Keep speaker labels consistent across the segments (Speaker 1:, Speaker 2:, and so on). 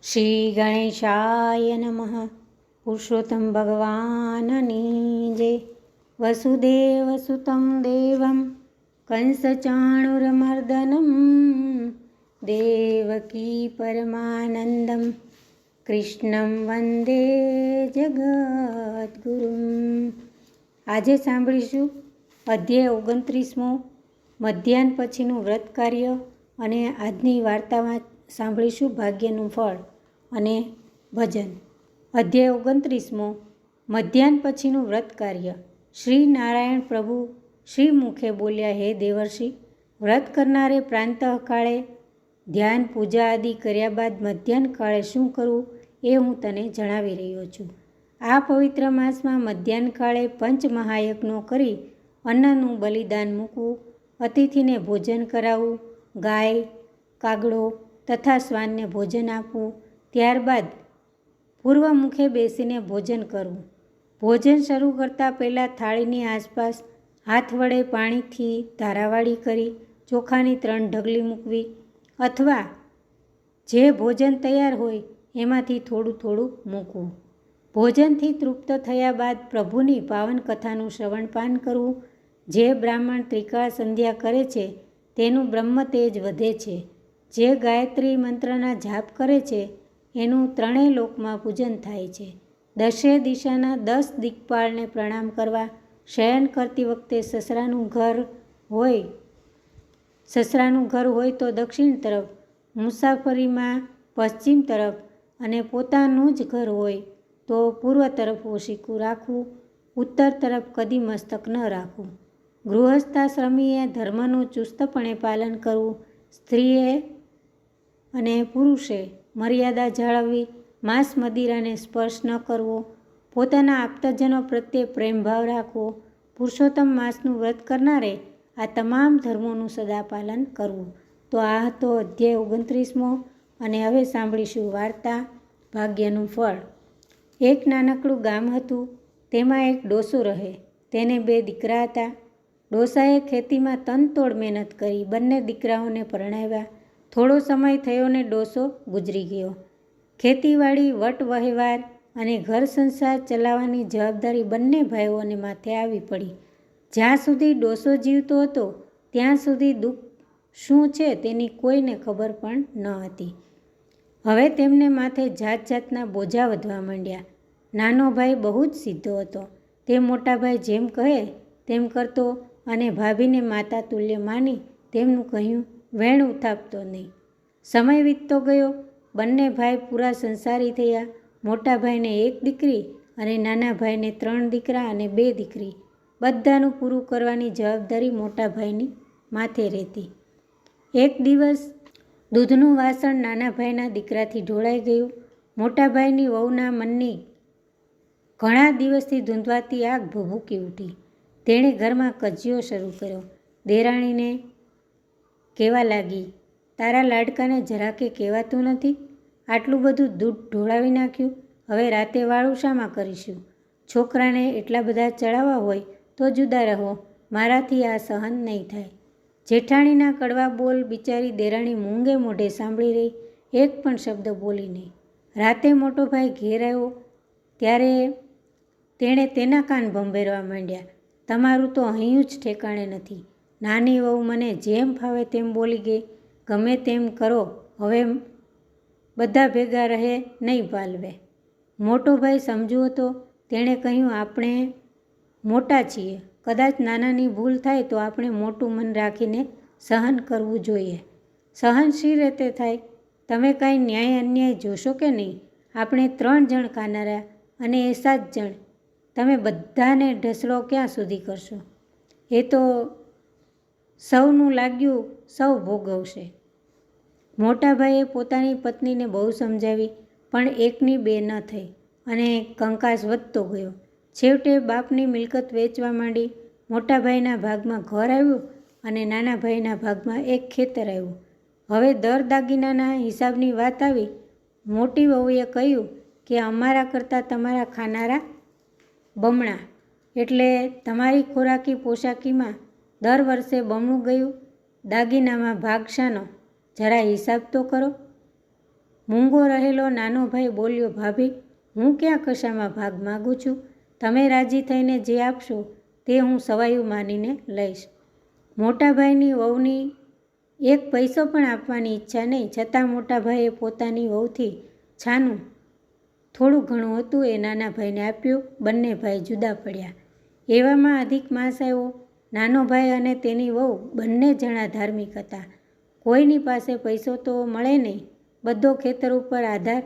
Speaker 1: શ્રી ગણેશાય નમઃ. પુરુષોત્તમ ભગવાનની જય. વસુદેવ સુતમ દેવમ કંસચાણુરમર્દનમ દેવકી પરમાનંદમ કૃષ્ણમ વંદે જગદ્ગુરુમ. આજે સાંભળીશું અધ્યાય 29મો, મધ્યાહ્ન પછીનું વ્રત કાર્ય, અને આજની વાર્તામાં સાંભળીશું ભાગ્યનું ફળ અને ભજન. અધ્યાય 29મો, મધ્યાહ્ન પછીનું વ્રત કાર્ય. શ્રી નારાયણ પ્રભુ શ્રી મુખે બોલ્યા, હે દેવર્ષિ, વ્રત કરનારે પ્રાંતઃકાળે ધ્યાન પૂજા આદિ કર્યા બાદ મધ્યાહ્ન કાળે શું કરવું એ હું તને જણાવી રહ્યો છું. આ પવિત્ર માસમાં મધ્યાહ્ન કાળે પંચમહાયજ્ઞો કરી અન્નનું બલિદાન મૂકવું, અતિથિને ભોજન કરાવવું, ગાય, કાગડો તથા શ્વાનને ભોજન આપવું, ત્યારબાદ પૂર્વ મુખે બેસીને ભોજન કરવું. ભોજન શરૂ કરતાં પહેલાં થાળીની આસપાસ હાથ વડે પાણીથી ધારાવાળી કરી ચોખાની 3 ઢગલી મૂકવી, અથવા જે ભોજન તૈયાર હોય એમાંથી થોડું થોડું મૂકવું. ભોજનથી તૃપ્ત થયા બાદ પ્રભુની પાવન કથાનું શ્રવણપાન કરવું. જે બ્રાહ્મણ ત્રિકાળ સંધ્યા કરે છે તેનું બ્રહ્મ તેજ વધે છે. જે ગાયત્રી મંત્રના જાપ કરે છે એનું 3 લોકમાં પૂજન થાય છે. 10 દિશાના 10 દિક્પાળને પ્રણામ કરવા. શયન કરતી વખતે સસરાનું ઘર હોય તો દક્ષિણ તરફ, મુસાફરીમાં પશ્ચિમ તરફ, અને પોતાનું જ ઘર હોય તો પૂર્વ તરફ ઓશીકું રાખવું. ઉત્તર તરફ કદી મસ્તક ન રાખવું. ગૃહસ્થાશ્રમીએ ધર્મનું ચુસ્તપણે પાલન કરવું. સ્ત્રીએ અને પુરુષે મર્યાદા જાળવવી. માંસ મદિરાને સ્પર્શ ન કરવો. પોતાના આપ્તજનો પ્રત્યે પ્રેમભાવ રાખવો. પુરુષોત્તમ માસનું વ્રત કરનારે આ તમામ ધર્મોનું સદા પાલન કરવું. તો આ હતો અધ્યાય 29મો, અને હવે સાંભળીશું વાર્તા ભાગ્યનું ફળ. એક નાનકડું ગામ હતું. તેમાં એક ડોસો રહે. તેને 2 દીકરા હતા. ડોસાએ ખેતીમાં તનતોડ મહેનત કરી બંને દીકરાઓને પરણાવ્યા. થોડો સમય થયો ને ડોસો ગુજરી ગયો. ખેતીવાડી, વટવહેવાર અને ઘર સંસાર ચલાવવાની જવાબદારી બંને ભાઈઓને માથે આવી પડી. જ્યાં સુધી ડોસો જીવતો હતો ત્યાં સુધી દુઃખ શું છે તેની કોઈને ખબર પણ ન હતી. હવે તેમને માથે જાત જાતના બોજા વધવા માંડ્યા. નાનો ભાઈ બહુ જ સીધો હતો. તે મોટા ભાઈ જેમ કહે તેમ કરતો અને ભાભીને માતા તુલ્ય માની તેમનું કહ્યું વેણ ઉથાપતો નહીં. સમય વીતતો ગયો. બંને ભાઈ પૂરા સંસારી થયા. મોટા ભાઈને 1 દીકરી અને નાના ભાઈને 3 દીકરા અને 2 દીકરી. બધાનું પૂરું કરવાની જવાબદારી મોટા ભાઈની માથે રહેતી. એક દિવસ દૂધનું વાસણ નાના ભાઈના દીકરાથી ઢોળાઈ ગયું. મોટા ભાઈની વહુના મનની ઘણા દિવસથી ધૂંધવાતી આગ ભભૂકી ઉઠી. તેણે ઘરમાં કજિયો શરૂ કર્યો. દેરાણીને કહેવા લાગી, તારા લાડકાને જરાકે કહેવાતું નથી? આટલું બધું દૂધ ઢોળાવી નાખ્યું. હવે રાતે વાળું શામાં કરીશું? છોકરાને એટલા બધા ચડાવવા હોય તો જુદા રહો. મારાથી આ સહન નહીં થાય. જેઠાણીના કડવા બોલ બિચારી દેરાણી મૂંગે મોઢે સાંભળી રહી. એક પણ શબ્દ બોલી નહીં. રાતે મોટો ભાઈ ઘેર આવ્યો ત્યારે તેણે તેના કાન ભંભેરવા માંડ્યા. તમારું તો અહીં જ ઠેકાણે નથી. નાની વહુ મને જેમ ફાવે તેમ બોલી ગઈ. ગમે તેમ કરો, હવે બધા ભેગા રહે નહીં પાલવે. મોટો ભાઈ સમજુ હતો. તેણે કહ્યું, આપણે મોટા છીએ. કદાચ નાનાની ભૂલ થાય તો આપણે મોટું મન રાખીને સહન કરવું જોઈએ. સહન શી રીતે થાય? તમે કાંઈ ન્યાય અન્યાય જોશો કે નહીં? આપણે 3 જણ ખાનારા અને એ 7 જણ. તમે બધાને ઢસડો ક્યાં સુધી કરશો? એ તો સૌનું લાગ્યું સૌ ભોગવશે. મોટા ભાઈએ પોતાની પત્નીને બહુ સમજાવી, પણ 1ની 2 ન થઈ અને કંકાસ વધતો ગયો. છેવટે બાપની મિલકત વેચવા માંડી. મોટા ભાઈના ભાગમાં ઘર આવ્યું અને નાના ભાઈના ભાગમાં એક ખેતર આવ્યું. હવે દર દાગીનાના હિસાબની વાત આવી. મોટી વહુએ કહ્યું કે અમારા કરતાં તમારા ખાનારા બમણા, એટલે તમારી ખોરાકી પોશાકીમાં દર વર્ષે બમણું ગયું. દાગીનામાં ભાગ શાનો? જરા હિસાબ તો કરો. મૂંગો રહેલો નાનો ભાઈ બોલ્યો, ભાભી, હું ક્યાં કશામાં ભાગ માગું છું? તમે રાજી થઈને જે આપશો તે હું સવાયું માનીને લઈશ. મોટા ભાઈની વહુની એક પૈસો પણ આપવાની ઈચ્છા નહીં, છતાં મોટા ભાઈએ પોતાની વહુથી છાનું થોડું ઘણું હતું એ નાના ભાઈને આપ્યું. બંને ભાઈ જુદા પડ્યા. એવામાં અધિક માસ આવ્યો. નાનો ભાઈ અને તેની વહુ બંને જણા ધાર્મિક હતા. કોઈની પાસે પૈસો તો મળે નહીં, બધો ખેતર ઉપર આધાર.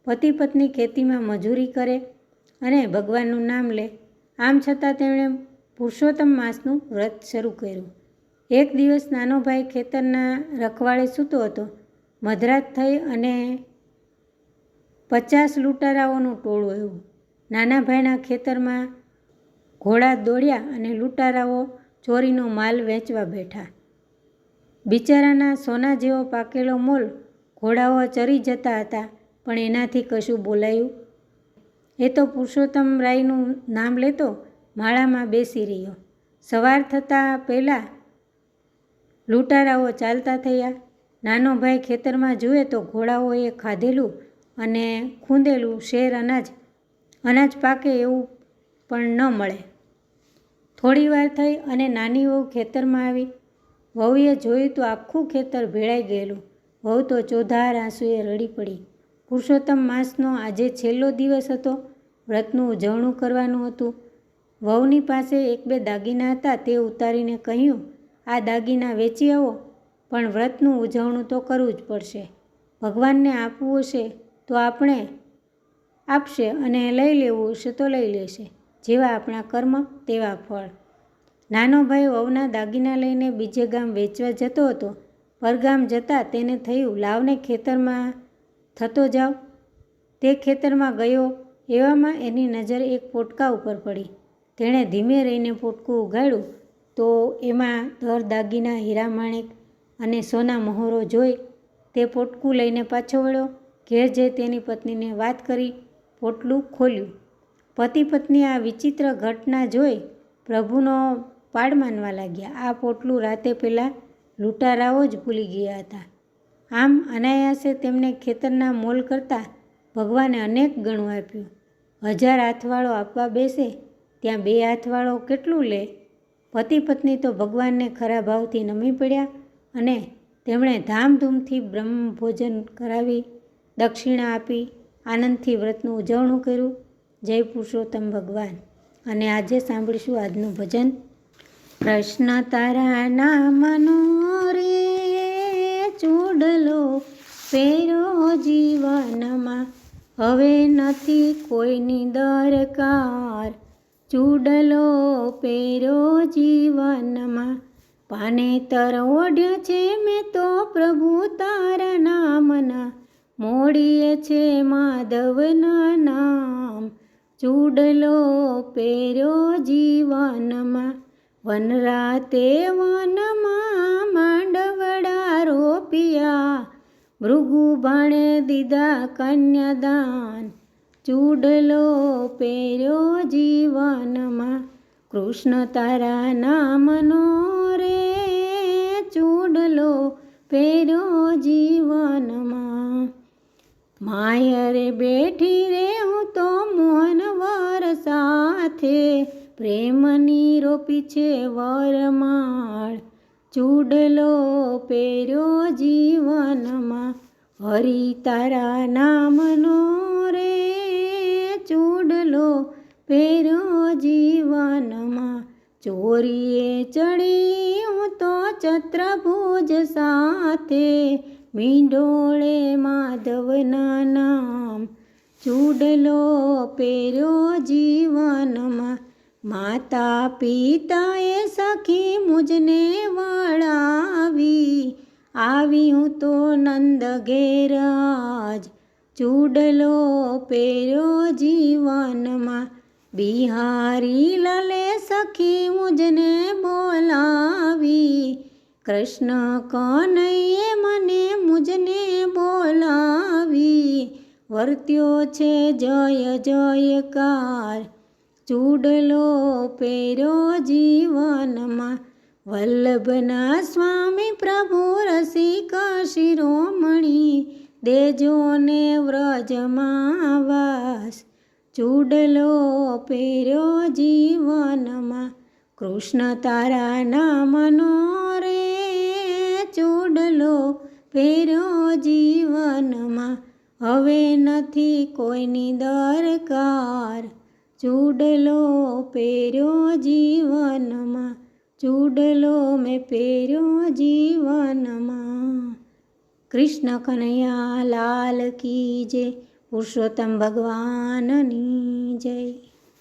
Speaker 1: પતિ પત્ની ખેતીમાં મજૂરી કરે અને ભગવાનનું નામ લે. આમ છતાં તેમણે પુરુષોત્તમ માસનું વ્રત શરૂ કર્યું. એક દિવસ નાનો ભાઈ ખેતરના રખવાળે સૂતો હતો. મધરાત થઈ અને 50 લૂંટારાઓનું ટોળું આવ્યું. નાના ભાઈના ખેતરમાં ઘોડા દોડ્યા અને લૂંટારાઓ ચોરીનો માલ વેચવા બેઠા. બિચારાના સોના જેવો પાકેલો મોલ ઘોડાઓ ચરી જતા હતા, પણ એનાથી કશું બોલાયું. એ તો પુરુષોત્તમ રાયનું નામ લેતો માળામાં બેસી રહ્યો. સવાર થતાં પહેલાં લૂંટારાઓ ચાલતા થયા. નાનો ભાઈ ખેતરમાં જુએ તો ઘોડાઓએ ખાધેલું અને ખૂંદેલું શેર અનાજ પાકે એવું પણ ન મળે. થોડી વાર થઈ અને નાની વહુ ખેતરમાં આવી. વહુએ જોયું તો આખું ખેતર ભેળાઈ ગયેલું. વહુ તો ચોધાર આંસુએ રડી પડી. પુરુષોત્તમ માસનો આજે છેલ્લો દિવસ હતો. વ્રતનું ઉજવણું કરવાનું હતું. વહુની પાસે 1-2 દાગીના હતા, તે ઉતારીને કહ્યું, આ દાગીના વેચી આવો, પણ વ્રતનું ઉજવણું તો કરવું જ પડશે. ભગવાનને આપવું હશે તો આપણે આપશે અને લઈ લેવું હશે તો લઈ લેશે. જેવા આપણા કર્મ તેવા ફળ. નાનો ભાઈ વહુના દાગીના લઈને બીજે ગામ વેચવા જતો હતો. પરગામ જતાં તેને થયું, લાવને ખેતરમાં થતો જાવ. તે ખેતરમાં ગયો. એવામાં એની નજર એક પોટકા ઉપર પડી. તેણે ધીમે રહીને પોટકું ઉગાડ્યું તો એમાં દર દાગીના, હીરા માણેક અને સોના મહોરો જોઈ તે પોટકું લઈને પાછો વળ્યો. ઘેર જઈ તેની પત્નીને વાત કરી પોટલું ખોલ્યું. પતિ પત્ની આ વિચિત્ર ઘટના જોઈ પ્રભુનો પાડ માનવા લાગ્યા. આ પોટલું રાતે પહેલાં લૂંટારાઓ જ ભૂલી ગયા હતા. આમ અનાયાસે તેમને ખેતરના મોલ કરતાં ભગવાને અનેક ગણું આપ્યું. 1000 હાથવાળો આપવા બેસે ત્યાં 2 હાથવાળો કેટલું લે? પતિ પત્ની તો ભગવાનને ખરા ભાવથી નમી પડ્યા અને તેમણે ધામધૂમથી બ્રહ્મ ભોજન કરાવી, દક્ષિણા આપી, આનંદથી વ્રતનું ઉજવણું કર્યું. જય પુરુષોત્તમ ભગવાન. અને આજે સાંભળીશું આજનું ભજન. કૃષ્ણ તારા નામનો રે ચૂડલો પહેરો જીવનમાં, હવે નથી કોઈની દરકાર. ચૂડલો પહેરો જીવનમાં, પાનેતર ઓઢ્યા છે મેં તો પ્રભુ તારા નામના, મોડીએ છે માધવના નામ. ચૂડલો પહેર્યો જીવનમાં, વનરાતે વનમાં માંડવડા રોપિયા, ભૃગુ બાણે દીધા કન્યાદાન. ચૂડલો પહેર્યો જીવનમાં, કૃષ્ણ તારા નામનો રે ચૂડલો પહેર્યો જીવનમાં. માયરે બેઠી રે હું તો મોહનવર સાથે, પ્રેમની રોપી છે વરમાળ. ચૂડલો પહેર્યો જીવનમાં, હરિ તારા નામનો રે ચૂડલો પહેર્યો જીવનમાં. ચોરીએ ચડી હું તો ચત્રભુજ સાથે, મીંડોળે માધવના નામ. ચૂડલો પહેર્યો જીવનમાં, માતા પિતાએ સખી મુજને વળાવી, આવી હું તો નંદ ઘેર આજ. ચૂડલો પહેર્યો જીવનમાં, બિહારી લાલે સખી મુજને બોલાવી, કૃષ્ણ કનૈયે મને મુજને બોલાવી, વર્ત્યો છે જય જયકાર. ચૂડલો પહેર્યો જીવનમાં, વલ્લભના સ્વામી પ્રભુ રસિક શિરોમણી, દેજો ને વ્રજમાં વાસ, ચૂડલો પહેર્યો જીવનમાં, કૃષ્ણ તારા નામનો રે ચૂડલો પહેર્યો જીવનમાં, હવે નથી કોઈની દરકાર, ચૂડલો પહેર્યો જીવનમાં, ચૂડલો મેં પહેર્યો જીવનમાં। કૃષ્ણ કનૈયા લાલ કી જય, પુરુષોત્તમ ભગવાનની જય।